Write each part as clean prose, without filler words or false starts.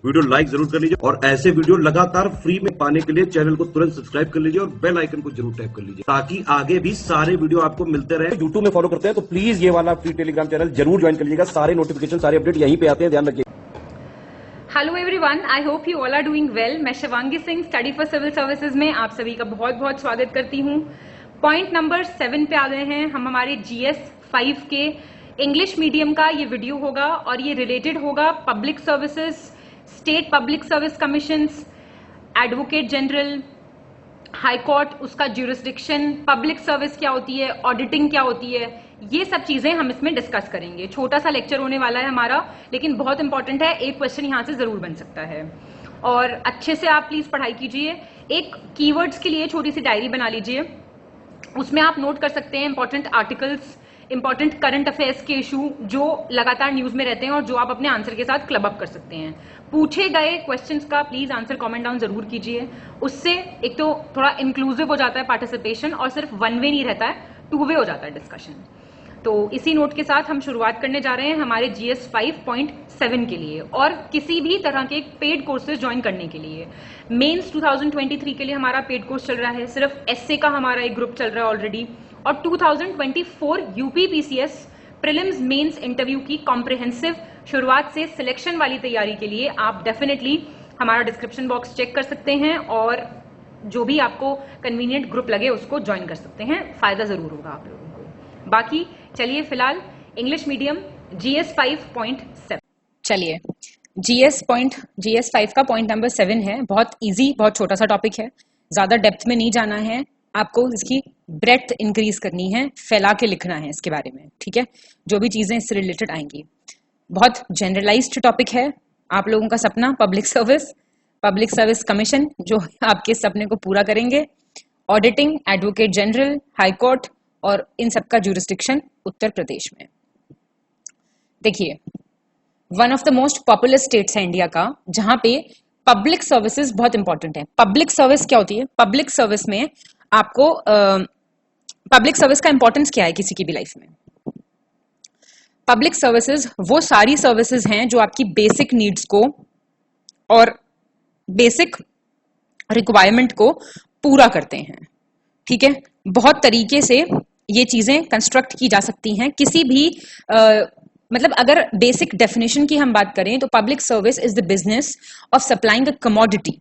Video like जरूर कर लीजिए और ऐसे वीडियो लगातार फ्री में पाने के लिए चैनल को तुरंत सब्सक्राइब कर लीजिए और बेल आइकन को जरूर टैप कर लीजिए ताकि आगे भी सारे वीडियो आपको मिलते रहे। यूट्यूब में फॉलो करते हैं तो प्लीज ये वाला फ्री टेलीग्राम चैनल जरूर ज्वाइन कर लीजिएगा। सारे नोटिफिकेशन, सारे अपडेट यहीं पे आते हैं, ध्यान रखिए। Hello everyone, I hope you all are doing well. मैं Shivangi Singh study for civil services में आप सभी का बहुत बहुत स्वागत करती हूँ। पॉइंट नंबर 7 पे आ गए हैं हम। हमारे GS 5 के इंग्लिश मीडियम का ये वीडियो होगा और ये रिलेटेड होगा public services, state public service commissions, advocate general, high court, उसका ज्यूरिसडिक्शन, पब्लिक सर्विस क्या होती है, ऑडिटिंग क्या होती है, ये सब चीजें हम इसमें डिस्कस करेंगे। छोटा सा लेक्चर होने वाला है हमारा, लेकिन बहुत इंपॉर्टेंट है। एक क्वेश्चन यहां से जरूर बन सकता है और अच्छे से आप प्लीज पढ़ाई कीजिए। एक कीवर्ड्स के लिए छोटी सी डायरी बना लीजिए, उसमें आप नोट कर सकते हैं important articles, important current affairs के इशू जो लगातार न्यूज में रहते हैं और जो आप अपने आंसर के साथ क्लब अप कर सकते हैं। पूछे गए क्वेश्चंस का प्लीज आंसर कमेंट डाउन जरूर कीजिए। उससे एक तो थोड़ा इंक्लूसिव हो जाता है पार्टिसिपेशन और सिर्फ वन वे नहीं रहता है, टू वे हो जाता है डिस्कशन। तो इसी नोट के साथ हम शुरुआत करने जा रहे हैं हमारे GS 5.7 के लिए। और किसी भी तरह के पेड कोर्सेज ज्वाइन करने के लिए मेंस 2023 के लिए हमारा पेड कोर्स चल रहा है। सिर्फ एसए का हमारा एक ग्रुप चल रहा है ऑलरेडी, और 2024 UPPCS प्रीलिम्स मेंस इंटरव्यू की कॉम्प्रिहेंसिव शुरुआत से सिलेक्शन वाली तैयारी के लिए आप डेफिनेटली हमारा डिस्क्रिप्शन बॉक्स चेक कर सकते हैं और जो भी आपको कन्वीनियंट ग्रुप लगे उसको ज्वाइन कर सकते हैं। फायदा जरूर होगा आप लोगों को। बाकी चलिए फिलहाल इंग्लिश मीडियम GS 5.7 चलिए GS 5 का पॉइंट नंबर 7 है। बहुत इजी, बहुत छोटा सा टॉपिक है, ज्यादा डेप्थ में नहीं जाना है। आपको इसकी ब्रेथ इंक्रीज करनी है, फैला के लिखना है इसके बारे में, ठीक है। जो भी चीजें इससे रिलेटेड आएंगी, बहुत जनरलाइज्ड टॉपिक है। आप लोगों का सपना पब्लिक सर्विस कमीशन जो आपके सपने को पूरा करेंगे, auditing, advocate general, high court और इन सब का ज्यूरिसडिक्शन उत्तर प्रदेश में। देखिए, one of the most popular states है इंडिया का जहां पे पब्लिक सर्विसेज बहुत इंपॉर्टेंट है। पब्लिक सर्विस क्या होती है? पब्लिक सर्विस में आपको पब्लिक सर्विस का इंपॉर्टेंस क्या है किसी की भी लाइफ में? पब्लिक सर्विसेज वो सारी सर्विसेज हैं जो आपकी बेसिक नीड्स को और बेसिक रिक्वायरमेंट को पूरा करते हैं, ठीक है। बहुत तरीके से ये चीजें कंस्ट्रक्ट की जा सकती हैं। किसी भी मतलब अगर बेसिक डेफिनेशन की हम बात करें तो public service is the business of supplying a commodity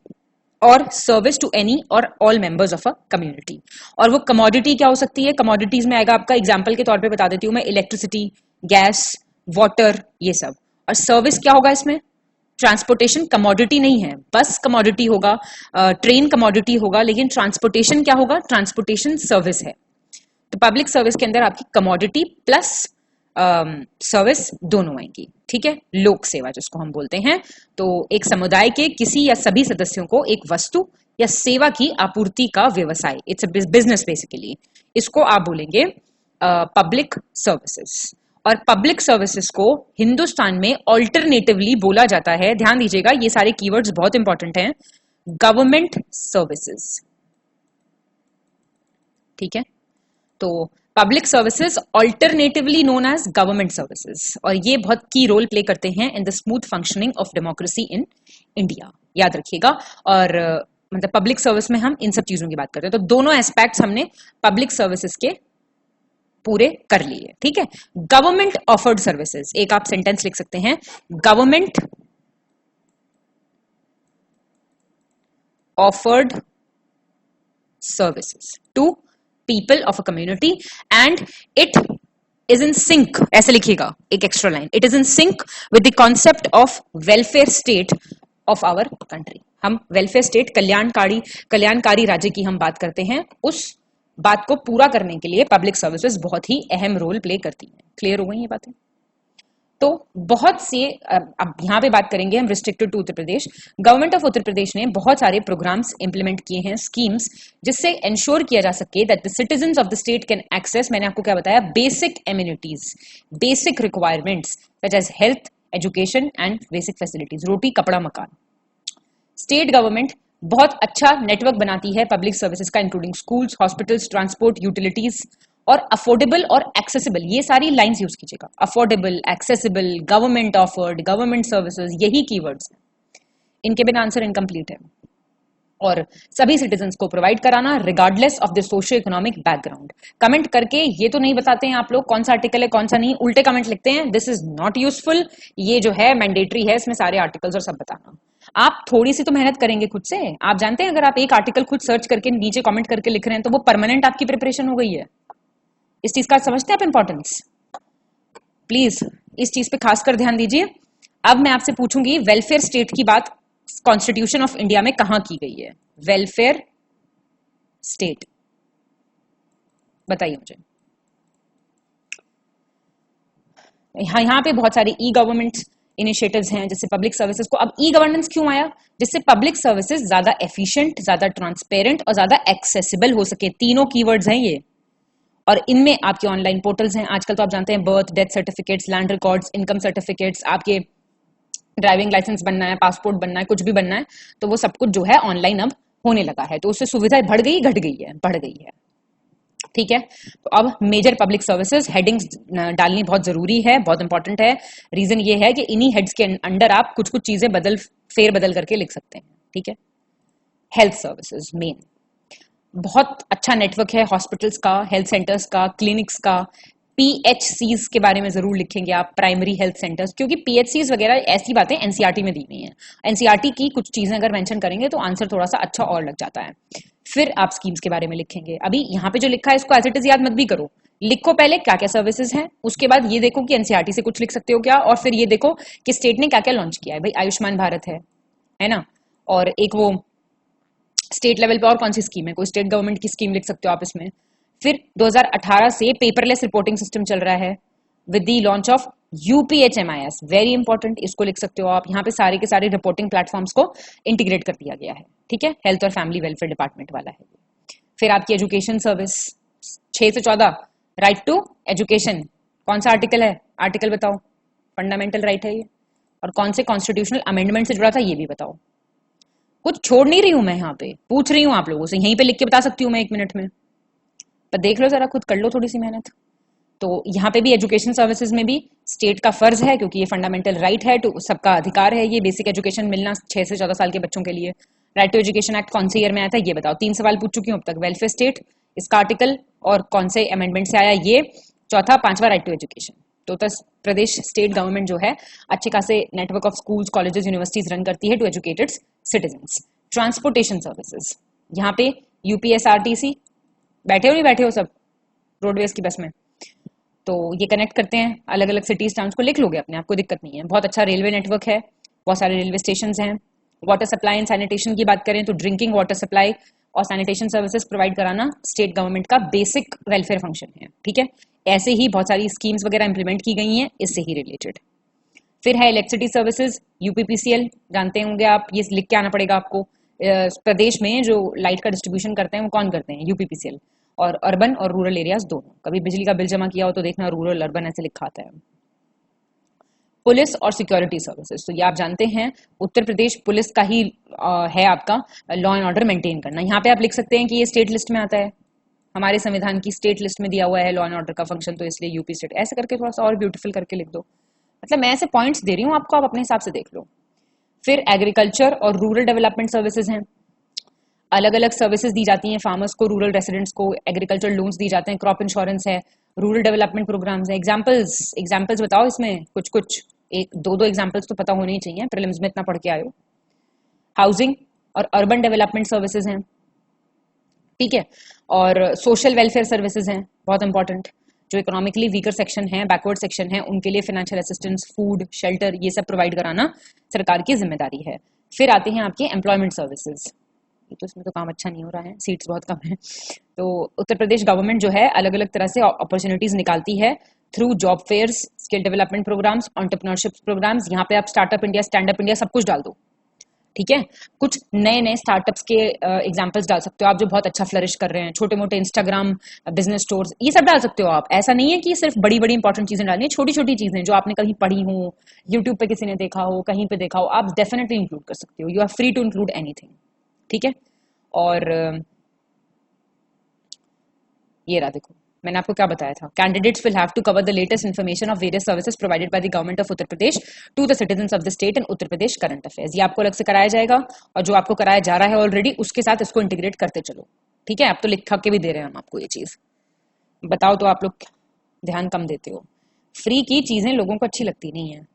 और सर्विस टू एनी और all members of a community. और वो कमोडिटी क्या हो सकती है? कमोडिटीज में आएगा आपका, एग्जांपल के तौर पे बता देती हूँ मैं, इलेक्ट्रिसिटी, गैस, वाटर, ये सब। और सर्विस क्या होगा इसमें? ट्रांसपोर्टेशन कमोडिटी नहीं है, बस कमोडिटी होगा, ट्रेन कमोडिटी होगा, लेकिन ट्रांसपोर्टेशन क्या होगा? ट्रांसपोर्टेशन सर्विस है। तो पब्लिक सर्विस के अंदर आपकी कमोडिटी प्लस सर्विस दोनों आएंगी, ठीक है। लोक सेवा जिसको हम बोलते हैं, तो एक समुदाय के किसी या सभी सदस्यों को एक वस्तु या सेवा की आपूर्ति का व्यवसाय, इट्स अ बिजनेस बेसिकली, इसको आप बोलेंगे पब्लिक सर्विसेज। और पब्लिक सर्विसेज को हिंदुस्तान में ऑल्टरनेटिवली बोला जाता है, ध्यान दीजिएगा ये सारे कीवर्ड्स बहुत इंपॉर्टेंट हैं, गवर्नमेंट सर्विसेज, ठीक है। तो public services alternatively known as government services, और ये बहुत की रोल प्ले करते हैं in the smooth functioning of democracy in India, याद रखिएगा। और मतलब पब्लिक सर्विस में हम इन सब चीजों की बात करते हैं। तो दोनों एस्पेक्ट्स हमने पब्लिक सर्विसेज के पूरे कर लिए, ठीक है। गवर्नमेंट ऑफर्ड सर्विसेज, एक आप सेंटेंस लिख सकते हैं, government offered services to people of a community and it is in sync, ऐसे लिखिएगा एक extra line, it is in sync with the concept of welfare state of our country. हम welfare state, कल्याणकारी राज्य की हम बात करते हैं, उस बात को पूरा करने के लिए पब्लिक सर्विसेज बहुत ही अहम रोल प्ले करती हैं। क्लियर हो गई ये बातें? तो बहुत से, अब यहाँ पे बात करेंगे हम restricted to Uttar Pradesh. Government of Uttar Pradesh ने बहुत सारे प्रोग्राम्स इंप्लीमेंट किए हैं, स्कीम्स, जिससे इंश्योर किया जा सके that the citizens of the state can access, मैंने आपको क्या बताया, basic amenities, basic requirements such as health, education and basic facilities, रोटी, कपड़ा, मकान। स्टेट गवर्नमेंट बहुत अच्छा नेटवर्क बनाती है पब्लिक सर्विसेज का, including schools, hospitals, transport, utilities और अफोर्डेबल और एक्सेसिबल, ये सारी लाइंस यूज कीजिएगा, affordable, accessible, government offered, government services, यही कीवर्ड्स हैं। इनके बिना आंसर इनकम्प्लीट है। और सभी सिटीजन्स को प्रोवाइड कराना regardless of the socio economic background. Comment करके ये तो नहीं बताते हैं आप लोग कौन सा आर्टिकल है कौन सा नहीं, उल्टे कमेंट लिखते हैं, दिस इज नॉट यूजफुल। ये जो है मैंडेटरी है, इसमें सारे आर्टिकल्स और सब बताना। आप थोड़ी सी तो मेहनत करेंगे खुद से। आप जानते हैं अगर आप एक आर्टिकल खुद सर्च करके नीचे कमेंट करके लिख रहे हैं तो वो परमानेंट आपकी प्रिपरेशन हो गई है। इस चीज का समझते हैं आप इंपॉर्टेंस? प्लीज इस चीज पे खासकर ध्यान दीजिए। अब मैं आपसे पूछूंगी वेलफेयर स्टेट की बात कॉन्स्टिट्यूशन ऑफ इंडिया में कहां की गई है? वेलफेयर स्टेट बताइए मुझे। यहां पे बहुत सारे ई गवर्नमेंट इनिशिएटिव्स हैं, जैसे पब्लिक सर्विसेज को। अब ई गवर्नेंस क्यों आया? जिससे पब्लिक सर्विसेज ज्यादा एफिशिएंट, ज्यादा ट्रांसपेरेंट और ज्यादा एक्सेसिबल हो सके। तीनों कीवर्ड्स हैं ये। और इनमें आपके ऑनलाइन पोर्टल्स हैं। आजकल तो आप जानते हैं birth, death certificates, land records, income certificates, आपके ड्राइविंग लाइसेंस बनना है, पासपोर्ट बनना है, कुछ भी बनना है, तो वो सब कुछ जो है ऑनलाइन अब होने लगा है। तो उससे सुविधा बढ़ गई, घट गई है? बढ़ गई है। ठीक है, तो अब मेजर पब्लिक सर्विसेज हेडिंग्स डालनी बहुत जरूरी है, बहुत इंपॉर्टेंट है। रीजन ये है कि इन्हीं हेड्स के अंडर आप कुछ कुछ चीजें फेर बदल करके लिख सकते हैं। ठीक है, हेल्थ सर्विसेज मेन, बहुत अच्छा नेटवर्क है हॉस्पिटल्स का, हेल्थ सेंटर्स का, क्लिनिक्स का। पीएचसीज के बारे में जरूर लिखेंगे आप, प्राइमरी हेल्थ सेंटर्स, क्योंकि पीएचसीज वगैरह ऐसी बातें एनसीईआरटी में दी हुई हैं। एनसीईआरटी की कुछ चीजें अगर मेंशन करेंगे तो आंसर थोड़ा सा अच्छा और लग जाता है। फिर आप स्कीम्स के बारे में लिखेंगे। अभी यहाँ पे जो लिखा है इसको एज इट इज याद मत भी करो, लिखो पहले क्या क्या सर्विसेज हैं, उसके बाद ये देखो कि एनसीईआरटी से कुछ लिख सकते हो क्या, और फिर ये देखो कि स्टेट ने क्या क्या लॉन्च किया है। भाई आयुष्मान भारत है ना, और एक वो स्टेट लेवल पे और कौन सी स्कीम है, कोई स्टेट गवर्नमेंट की स्कीम लिख सकते हो आप इसमें। फिर 2018 से पेपरलेस रिपोर्टिंग सिस्टम चल रहा है with the launch of UPHMIS, very important, इसको लिख सकते हो आप। यहाँ पे सारे के सारे रिपोर्टिंग प्लेटफॉर्म्स को इंटीग्रेट कर दिया गया है। ठीक है, हेल्थ और फैमिली वेलफेयर डिपार्टमेंट वाला है। फिर आपकी एजुकेशन सर्विस 6 से 14, राइट टू एजुकेशन, कौन सा आर्टिकल है? आर्टिकल बताओ, फंडामेंटल राइट है ये, और कौन से कॉन्स्टिट्यूशनल अमेंडमेंट से जुड़ा था ये भी बताओ। कुछ छोड़ नहीं रही हूं मैं, यहाँ पे पूछ रही हूँ आप लोगों से, यहीं पे लिख के बता सकती हूँ मैं 1 मिनट में, पर देख लो जरा, खुद कर लो थोड़ी सी मेहनत। तो यहाँ पे भी एजुकेशन सर्विसेज में भी स्टेट का फर्ज है, क्योंकि ये फंडामेंटल राइट है, तो सबका अधिकार है ये बेसिक एजुकेशन मिलना 6 से 14 साल के बच्चों के लिए। राइट टू एजुकेशन एक्ट कौन से ईयर में आया था ये बताओ। 3 सवाल पूछ चुकी हूँ अब तक। वेलफेयर स्टेट, इसका आर्टिकल और कौन से अमेंडमेंट से आया ये, चौथा, 5वां राइट टू एजुकेशन। तो उत्तर प्रदेश स्टेट गवर्नमेंट जो है अच्छे खासे network of schools, colleges, universities run करती है to educate its citizens. Transportation services, यहाँ पे यूपीएसआरटीसी, बैठे हो नहीं बैठे हो सब रोडवेज की बस में, तो ये कनेक्ट करते हैं अलग अलग सिटीज टाउन्स को, लिख लोगे अपने आप को, दिक्कत नहीं है। बहुत अच्छा रेलवे नेटवर्क है, बहुत सारे रेलवे स्टेशन हैं। वाटर सप्लाई एंड सैनिटेशन की बात करें तो ड्रिंकिंग वाटर सप्लाई और सैनिटेशन सर्विसेज प्रोवाइड कराना स्टेट गवर्नमेंट का बेसिक वेलफेयर फंक्शन है। ठीक है, ऐसे ही बहुत सारी स्कीम्स वगैरह इंप्लीमेंट की गई हैं इससे ही रिलेटेड। फिर है इलेक्ट्रिसिटी सर्विसेज, यूपीपीसीएल, जानते होंगे आप, ये लिख के आना पड़ेगा आपको। प्रदेश में जो लाइट का डिस्ट्रीब्यूशन करते हैं वो कौन करते हैं? यूपीपीसीएल। और अर्बन और रूरल एरियाज दोनों। कभी बिजली का बिल जमा किया हो तो देखना रूरल अर्बन ऐसे लिखा आता है। पुलिस और सिक्योरिटी सर्विसेज, तो ये आप जानते हैं उत्तर प्रदेश पुलिस का ही है आपका लॉ एंड ऑर्डर मेंटेन करना। यहाँ पे आप लिख सकते हैं कि ये स्टेट लिस्ट में आता है, हमारे संविधान की स्टेट लिस्ट में दिया हुआ है लॉ एंड ऑर्डर का फंक्शन, तो इसलिए यूपी स्टेट, ऐसे करके थोड़ा सा और ब्यूटीफुल करके लिख दो। मतलब मैं ऐसे पॉइंट्स दे रही हूँ आपको, आप अपने हिसाब से देख लो। फिर एग्रीकल्चर और रूरल डेवलपमेंट सर्विसेज हैं, अलग अलग सर्विसेज दी जाती हैं फार्मर्स को, रूरल रेसिडेंट्स को, एग्रीकल्चर लोन्स दी जाते हैं, क्रॉप इंश्योरेंस है, रूरल डेवलपमेंट प्रोग्राम्स है। एग्जाम्पल्स बताओ इसमें, कुछ 1-2 एग्जाम्पल्स तो पता होने ही चाहिए, प्रीलिम्स में इतना पढ़ के आयो। हाउसिंग और अर्बन डेवलपमेंट सर्विसेज हैं, ठीक है, और सोशल वेलफेयर सर्विसेज हैं, बहुत इंपॉर्टेंट। जो इकोनॉमिकली वीकर सेक्शन है, बैकवर्ड सेक्शन है, उनके लिए फाइनेंशियल असिस्टेंस, फूड, शेल्टर, ये सब प्रोवाइड कराना सरकार की जिम्मेदारी है। फिर आते हैं आपके एम्प्लॉयमेंट सर्विसेज, ये तो इसमें तो काम अच्छा नहीं हो रहा है, सीट्स बहुत कम है। तो उत्तर प्रदेश गवर्नमेंट जो है अलग अलग तरह से अपॉर्चुनिटीज निकालती है through job fairs, skill development programs, entrepreneurship programs. यहाँ पे आप startup India, stand up India सब कुछ डाल दो, ठीक है। कुछ नए नए स्टार्टअप्स के एग्जांपल्स डाल सकते हो आप जो बहुत अच्छा फ्लरिश कर रहे हैं, छोटे मोटे इंस्टाग्राम बिजनेस स्टोर्स, ये सब डाल सकते हो आप। ऐसा नहीं है कि सिर्फ बड़ी बड़ी इंपॉर्टेंट चीजें डालनी है, छोटी छोटी चीजें जो आपने कहीं पढ़ी हो, यूट्यूब पे किसी ने देखा हो, कहीं पे देखा हो, आप डेफिनेटली इंक्लूड कर सकते हो। You are free to include anything, ठीक है। और ये रहा देखो, मैंने आपको क्या बताया था, candidates will have to cover the latest information of various services provided by the government of Uttar Pradesh to the citizens of the state and Uttar Pradesh current affairs. ये आपको अलग से कराया जाएगा और जो आपको कराया जा रहा है ऑलरेडी उसके साथ इसको इंटीग्रेट करते चलो, ठीक है। आप तो लिखा के भी दे रहे हैं हम आपको ये चीज, बताओ तो आप लोग ध्यान कम देते हो। फ्री की चीजें लोगों को अच्छी लगती नहीं है।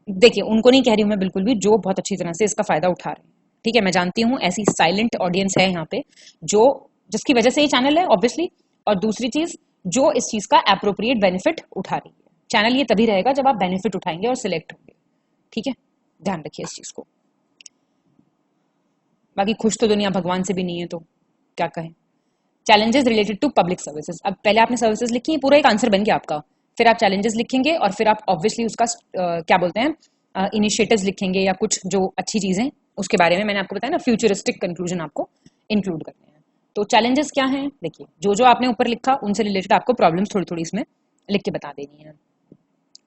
देखिए उनको नहीं कह रही हूं मैं बिल्कुल भी, जो बहुत अच्छी तरह से इसका फायदा उठा रहे हैं, ठीक है। मैं जानती हूँ ऐसी साइलेंट ऑडियंस है यहाँ पे जो जिसकी वजह से ये चैनल है ऑब्वियसली, और दूसरी चीज जो इस चीज का एप्रोप्रिएट बेनिफिट उठा रही है। चैनल ये तभी रहेगा जब आप बेनिफिट उठाएंगे और सिलेक्ट होंगे, ठीक है। ध्यान रखिए इस चीज को। बाकी खुश तो दुनिया भगवान से भी नहीं है तो क्या कहें। Challenges related to public services, अब पहले आपने सर्विसेज लिखी है, पूरा एक आंसर बन गया आपका, फिर आप चैलेंजेस लिखेंगे और फिर आप ऑब्वियसली उसका क्या बोलते हैं इनिशिएटिव्स लिखेंगे या कुछ जो अच्छी चीजें उसके बारे में मैंने आपको बताया ना, फ्यूचरिस्टिक कंक्लूजन आपको इंक्लूड करने हैं। तो चैलेंजेस क्या हैं, देखिए जो आपने ऊपर लिखा उनसे रिलेटेड आपको प्रॉब्लम्स थोड़ी थोड़ी इसमें लिख के बता देनी है।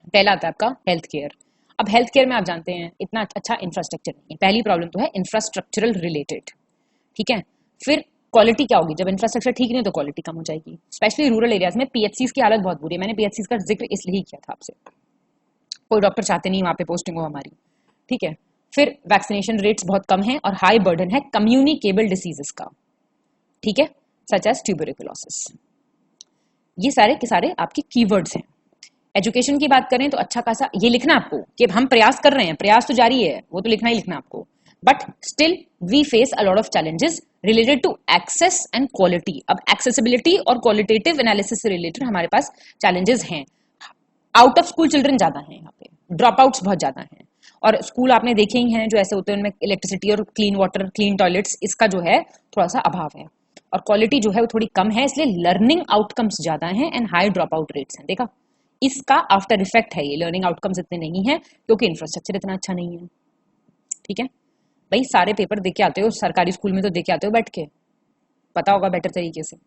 पहला आता है आपका हेल्थ केयर। अब हेल्थ केयर में आप जानते हैं इतना अच्छा इंफ्रास्ट्रक्चर नहीं है, पहली प्रॉब्लम तो है इंफ्रास्ट्रक्चरल रिलेटेड, ठीक है। फिर क्वालिटी क्या होगी, जब इंफ्रास्ट्रक्चर ठीक नहीं तो क्वालिटी कम हो जाएगी, स्पेशली रूरल एरियाज में पीएचसीज की हालत बहुत बुरी है। मैंने पीएचसीज का जिक्र इसलिए ही किया था आपसे, कोई डॉक्टर चाहते नहीं वहां पे पोस्टिंग हो हमारी, ठीक है। फिर वैक्सीनेशन रेट्स बहुत कम है और हाई बर्डन है कम्युनिकेबल डिसीजेस का, ठीक है, सच एज ट्यूबरकुलोसिस। ये सारे के सारे आपके कीवर्ड्स हैं। एजुकेशन की बात करें तो अच्छा खासा ये लिखना आपको कि हम प्रयास कर रहे हैं, प्रयास तो जारी है, वो तो लिखना ही लिखना आपको, but still we face a lot of challenges related to access and quality. अब एक्सेसिबिलिटी और क्वालिटेटिव एनालिसिस से रिलेटेड हमारे पास चैलेंजेस हैं। आउट ऑफ स्कूल चिल्ड्रन ज्यादा हैं यहाँ पे, ड्रॉप आउट्स बहुत ज्यादा हैं, और स्कूल आपने देखे ही हैं जो ऐसे होते हैं उनमें इलेक्ट्रिसिटी और क्लीन वाटर, क्लीन टॉयलेट्स, इसका जो है थोड़ा सा अभाव है और क्वालिटी जो है वो थोड़ी कम है, इसलिए लर्निंग आउटकम्स ज्यादा हैं and high drop out rates हैं। देखा, इसका आफ्टर इफेक्ट है ये, लर्निंग आउटकम्स इतने नहीं है क्योंकि इंफ्रास्ट्रक्चर इतना अच्छा नहीं है, ठीक है। भाई सारे पेपर देके आते हो सरकारी स्कूल में तो देके आते हो बैठ के, पता होगा बेटर तरीके से।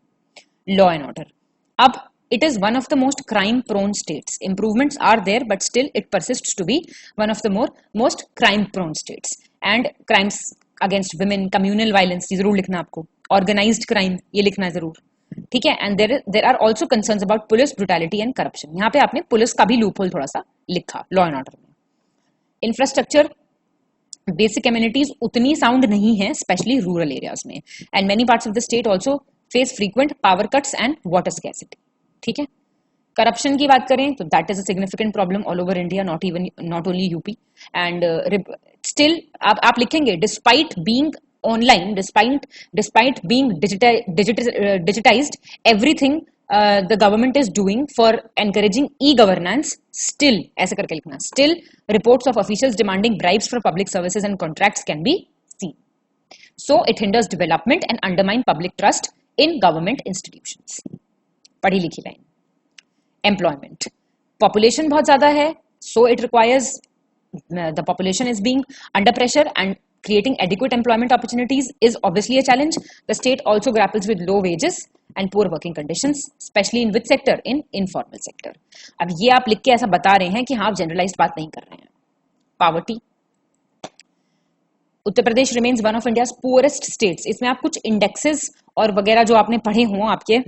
लॉ एंड ऑर्डर, अब it is one of the most crime prone states. Improvements are there but still it persists to be one of the most crime prone states. And crimes against women, communal violence ये जरूर लिखना आपको, organized crime ये लिखना जरूर, ठीक है। and there are also concerns about police brutality and corruption. यहाँ पे आपने पुलिस का भी loophole थोड़ा सा लिखा लॉ एंड ऑर्डर में। इंफ्रास्ट्रक्चर बेसिक एम्यूनिटीज उतनी साउंड नहीं है स्पेशली रूरल एरियाज में, and many parts of the state also face frequent power cuts and water scarcity, ठीक है। करप्शन की बात करें तो that is a significant problem all over India, not only UP, and still आप लिखेंगे despite being online, despite being digitised, everything the government is doing for encouraging e-governance, still ऐसे करके लिखना, still reports of officials demanding bribes for public services and contracts can be seen, so it hinders development and undermine public trust in government institutions. पढ़ी लिखी line. Employment, population बहुत ज्यादा है, so it requires the population is being under pressure and creating adequate employment opportunities is obviously a challenge. The state also grapples with low wages and poor working conditions, especially in which sector? In informal sector. अब ये आप लिख के ऐसा बता रहे हैं कि हाँ आप जनरलाइज्ड बात नहीं कर रहे हैं। Poverty, Uttar Pradesh remains one of India's poorest states. इसमें आप कुछ इंडेक्सेस और वगैरह जो आपने पढ़े हों आपके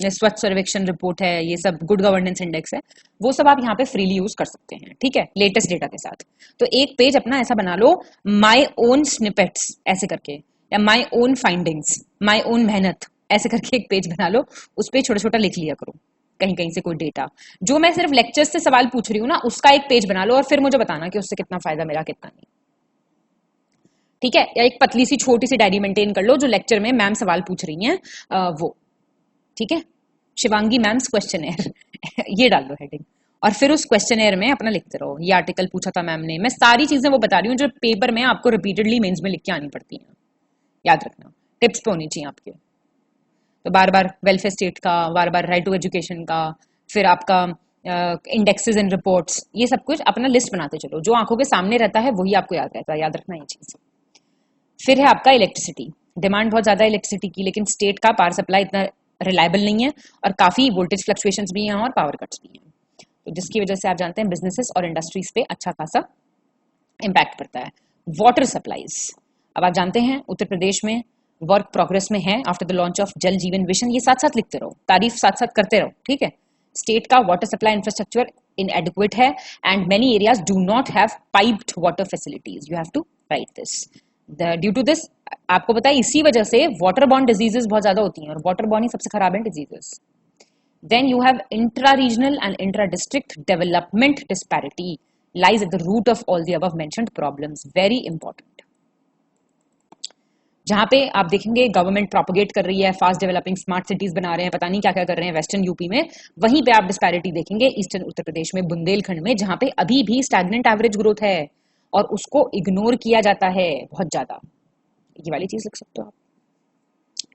स्वच्छ सर्वेक्षण रिपोर्ट है, ये सब गुड गवर्नेंस इंडेक्स है, वो सब आप यहाँ पे फ्रीली यूज कर सकते हैं, ठीक है, लेटेस्ट डेटा के साथ। तो एक पेज अपना ऐसा बना लो, माई ओन स्निपेट्स ऐसे करके, या my own findings, my own मेहनत ऐसे करके एक पेज बना लो, उस पे छोटा छोटा लिख लिया करो कहीं कहीं से कोई डेटा। जो मैं सिर्फ लेक्चर्स से सवाल पूछ रही हूँ ना, उसका एक पेज बना लो और फिर मुझे बताना कि उससे कितना फायदा मिला कितना नहीं, ठीक है। या एक पतली सी छोटी सी डायरी मेंटेन कर लो जो लेक्चर में मैम सवाल पूछ रही हैं वो, ठीक है। शिवांगी मैम्स क्वेश्चनएयर ये डाल दो हेडिंग, और फिर उस क्वेश्चनएयर में अपना लिखते रहो, ये आर्टिकल पूछा था मैम ने। मैं सारी चीजें वो बता रही हूँ जो पेपर में आपको रिपीटेडली मेंस में लिख के आनी पड़ती हैं, याद रखना, टिप्स पे होनी चाहिए आपके। तो बार बार वेलफेयर स्टेट का, बार बार राइट टू एजुकेशन का, फिर आपका इंडेक्सेस एंड रिपोर्ट्स, ये सब कुछ अपना लिस्ट बनाते चलो, जो आंखों के सामने रहता है वही आपको याद रहता है, याद रखना ये चीज। फिर है आपका इलेक्ट्रिसिटी, डिमांड बहुत ज्यादा है इलेक्ट्रिसिटी की, लेकिन स्टेट का पावर सप्लाई इतना रिलायबल नहीं है और काफी वोल्टेज फ्लक्चुएशंस भी हैं और पावर कट्स भी हैं, तो जिसकी वजह से आप जानते हैं बिजनेसेस और इंडस्ट्रीज पे अच्छा खासा इम्पैक्ट पड़ता है। वाटर सप्लाईज, अब आप जानते हैं उत्तर प्रदेश में वर्क प्रोग्रेस में है आफ्टर द लॉन्च ऑफ जल जीवन मिशन, ये साथ साथ लिखते रहो, तारीफ साथ साथ करते रहो, ठीक है। स्टेट का वाटर सप्लाई इंफ्रास्ट्रक्चर इनएडिक्वेट है and many areas do not have piped water facilities, you have to write this. Due to this, आपको पता है इसी वजह से वाटर बॉर्न डिजीजेस बहुत ज्यादा होती हैं, और वाटर बॉर्न ही सबसे खराब है diseases. Then you have intra-regional and intra-district development disparity lies at the root of all the above mentioned problems. Very important. जहां पे आप देखेंगे गवर्नमेंट प्रोपोगेट कर रही है, फास्ट डेवलपिंग स्मार्ट सिटीज बना रहे हैं, पता नहीं क्या क्या कर रहे हैं वेस्टर्न यूपी में, वहीं पे आप डिस्पैरिटी देखेंगे ईस्टर्न उत्तर प्रदेश में, बुंदेलखंड में, जहां पे अभी भी स्टैग्नेंट एवरेज ग्रोथ है और उसको इग्नोर किया जाता है बहुत ज्यादा। ये वाली चीज लिख सकते हो आप,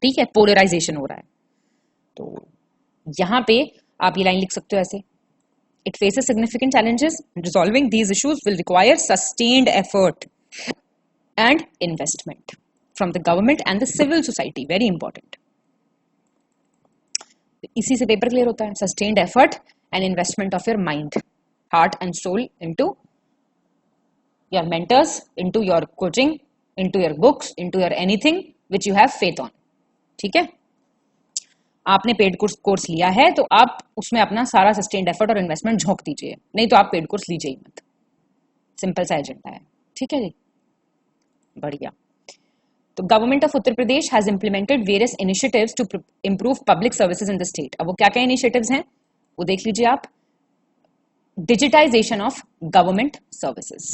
ठीक है। पोलराइजेशन हो रहा है, तो यहां पे आप ये लाइन लिख सकते हो ऐसे, it faces significant challenges, resolving these issues will require sustained effort and investment from the government and the civil society, very important. इसी से पेपर क्लियर होता है, sustained effort and investment of your mind, heart and soul into your mentors, into your coaching, into your books, into your anything which you have faith on, ठीक है। आपने paid course लिया है तो आप उसमें अपना सारा सस्टेन्ड एफर्ट और इन्वेस्टमेंट झोंक दीजिए, नहीं तो आप पेड कोर्स लीजिए ही मत। सिंपल सा एजेंडा है, ठीक है जी, बढ़िया। तो government of Uttar Pradesh has implemented various initiatives to improve public services in the state. अब वो क्या क्या इनिशिएटिव्स हैं वो देख लीजिए आप। डिजिटाइजेशन ऑफ गवर्नमेंट सर्विसेज,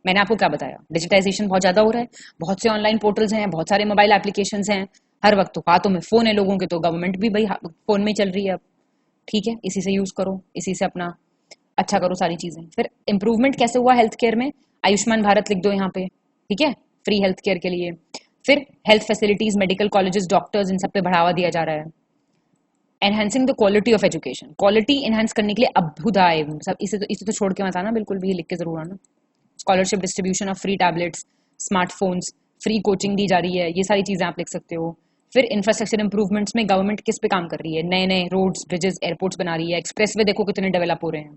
मैंने आपको क्या बताया, डिजिटाइजेशन बहुत ज्यादा हो रहा है, बहुत से ऑनलाइन पोर्टल्स हैं, बहुत सारे मोबाइल एप्लीकेशंस हैं, हर वक्त तो हाथों में फोन है लोगों के, तो गवर्नमेंट भी भाई फोन में चल रही है अब, ठीक है। इसी से यूज करो, इसी से अपना अच्छा करो सारी चीजें। फिर इंप्रूवमेंट कैसे हुआ हेल्थ केयर में, आयुष्मान भारत लिख दो यहाँ पे, ठीक है, फ्री हेल्थ केयर के लिए। फिर health facilities, medical colleges, doctors, इन सब पे बढ़ावा दिया जा रहा है। Enhancing the quality of education, quality enhance करने के लिए अभ्युदय, सब इसे तो छोड़ के मत आना बिल्कुल भी, लिख के जरूर आना। Scholarship, distribution of free tablets, smartphones, free coaching दी जा रही है, ये सारी चीजें आप लिख सकते हो। फिर इंफ्रास्ट्रक्चर इंप्रूवमेंट्स में गवर्नमेंट किस पे काम कर रही है, नए नए रोड्स, ब्रिजेस, एयरपोर्ट्स बना रही है, एक्सप्रेसवे देखो कितने डेवलप हो रहे हैं,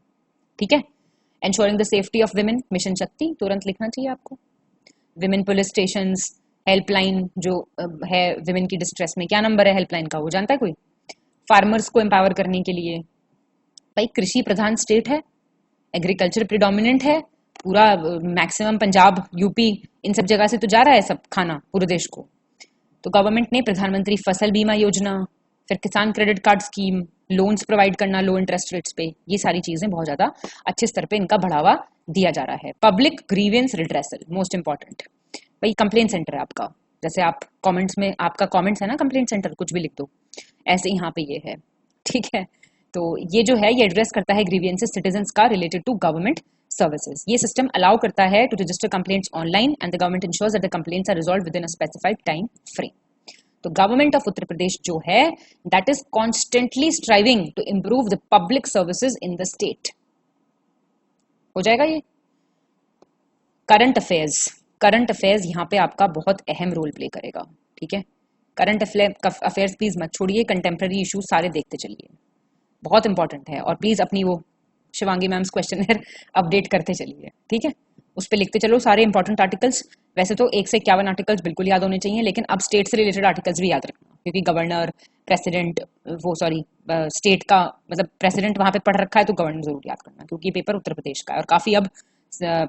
ठीक है। Ensuring the safety of women, mission शक्ति तुरंत लिखना चाहिए आपको। विमेन पुलिस स्टेशन, हेल्पलाइन जो है विमेन की डिस्ट्रेस में, क्या नंबर है हेल्पलाइन का वो जानता है कोई? फार्मर्स को एम्पावर करने के लिए, भाई कृषि प्रधान स्टेट है, एग्रीकल्चर प्रिडोमिनेंट है, पूरा मैक्सिमम पंजाब, यूपी, इन सब जगह से तो जा रहा है सब खाना पूरे देश को। तो गवर्नमेंट ने प्रधानमंत्री फसल बीमा योजना, फिर किसान credit card scheme, loans provide करना लो इंटरेस्ट रेट्स पे, ये सारी चीजें बहुत ज्यादा अच्छे स्तर पे इनका बढ़ावा दिया जा रहा है। Public grievance redressal, most important, भाई कंप्लेंट सेंटर है आपका, जैसे आप कमेंट्स में आपका कमेंट्स है ना कंप्लेंट सेंटर, कुछ भी लिख दो, ऐसे यहाँ पे ये है, ठीक है। तो ये जो है ये एड्रेस करता है ग्रीवियंसेस सिटीजंस का रिलेटेड टू गवर्नमेंट सर्विसेज। ये सिस्टम अलाउ करता है to register complaints online and the government ensures that the complaints are resolved within a specified time frame. तो गवर्नमेंट ऑफ उत्तर प्रदेश जो है that is constantly striving to improve the public services in the state. हो जाएगा ये। Current affairs यहाँ पे आपका बहुत अहम रोल प्ले करेगा, ठीक है। करंट अफेयर्स प्लीज मत छोड़िए, कंटेम्प्रेरी इश्यूज सारे देखते चलिए, बहुत इंपॉर्टेंट है। और प्लीज अपनी वो शिवांगी मैम्स क्वेश्चनर अपडेट करते चलिए, ठीक है, उस पर लिखते चलो सारे इंपॉर्टेंट आर्टिकल्स। वैसे तो 1 से 51 आर्टिकल्स बिल्कुल याद होने चाहिए, लेकिन अब स्टेट से रिलेटेड आर्टिकल्स भी याद रखना, क्योंकि गवर्नर, प्रेसिडेंट, स्टेट का मतलब प्रेसिडेंट वहां पे पढ़ रखा है तो गवर्नर जरूर याद करना, क्योंकि पेपर उत्तर प्रदेश का है और काफी अब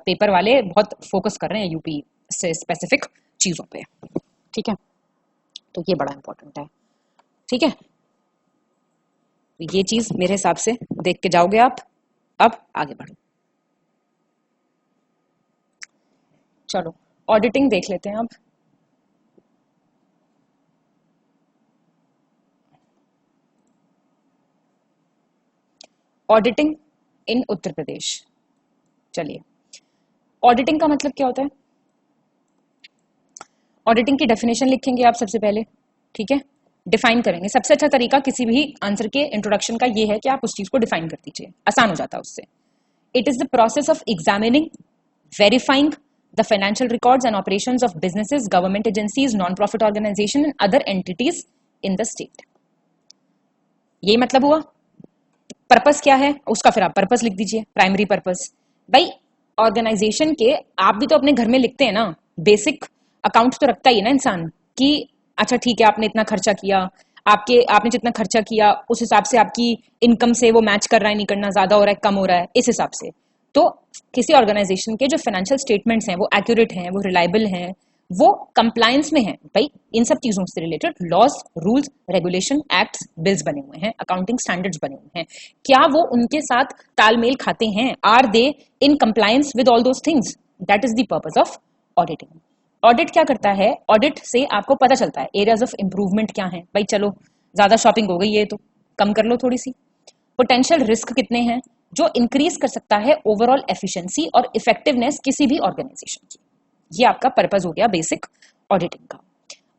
पेपर वाले बहुत फोकस कर रहे हैं यूपी से स्पेसिफिक चीजों पे, ठीक है। तो ये बड़ा इंपॉर्टेंट है, ठीक है। ये चीज मेरे हिसाब से देख के जाओगे आप। अब आगे बढ़ो, चलो ऑडिटिंग देख लेते हैं अब। ऑडिटिंग इन उत्तर प्रदेश, चलिए ऑडिटिंग का मतलब क्या होता है, ऑडिटिंग की डेफिनेशन लिखेंगे आप सबसे पहले, ठीक है, डिफाइन करेंगे। सबसे अच्छा तरीका किसी भी आंसर के इंट्रोडक्शन का ये है कि आप उस चीज को डिफाइन कर दीजिए, आसान हो जाता है उससे। It is the process of examining, verifying the financial records and operations of businesses, government agencies, non profit organisation and other entities in the state. यही मतलब हुआ। पर्पस क्या है उसका, फिर आप पर्पस लिख दीजिए, प्राइमरी पर्पस। भाई ऑर्गेनाइजेशन के आप भी तो अपने घर में लिखते हैं ना, बेसिक अकाउंट तो रखता ही है ना इंसान, कि अच्छा ठीक है, आपने इतना खर्चा किया, आपने जितना खर्चा किया उस हिसाब से आपकी इनकम से वो मैच कर रहा है नहीं करना, ज्यादा हो रहा है कम हो रहा है, इस हिसाब से। तो किसी ऑर्गेनाइजेशन के जो फाइनेंशियल स्टेटमेंट्स हैं वो एक्यूरेट हैं, वो रिलायबल हैं, वो कंप्लायंस में हैं। भाई इन सब चीजों से related laws, rules, regulation, acts, bills बने हुए हैं, अकाउंटिंग स्टैंडर्ड्स बने हुए हैं, क्या वो उनके साथ तालमेल खाते हैं? Are they in compliance with all those things? That is the purpose of auditing. Audit क्या करता है? ऑडिट से आपको पता चलता है एरियाज ऑफ इंप्रूवमेंट क्या है। भाई चलो ज्यादा शॉपिंग हो गई है तो कम कर लो थोड़ी सी। पोटेंशियल रिस्क कितने हैं जो इंक्रीज कर सकता है ओवरऑल एफिशिएंसी और इफेक्टिवनेस किसी भी ऑर्गेनाइजेशन की। ये आपका पर्पस हो गया बेसिक ऑडिटिंग का।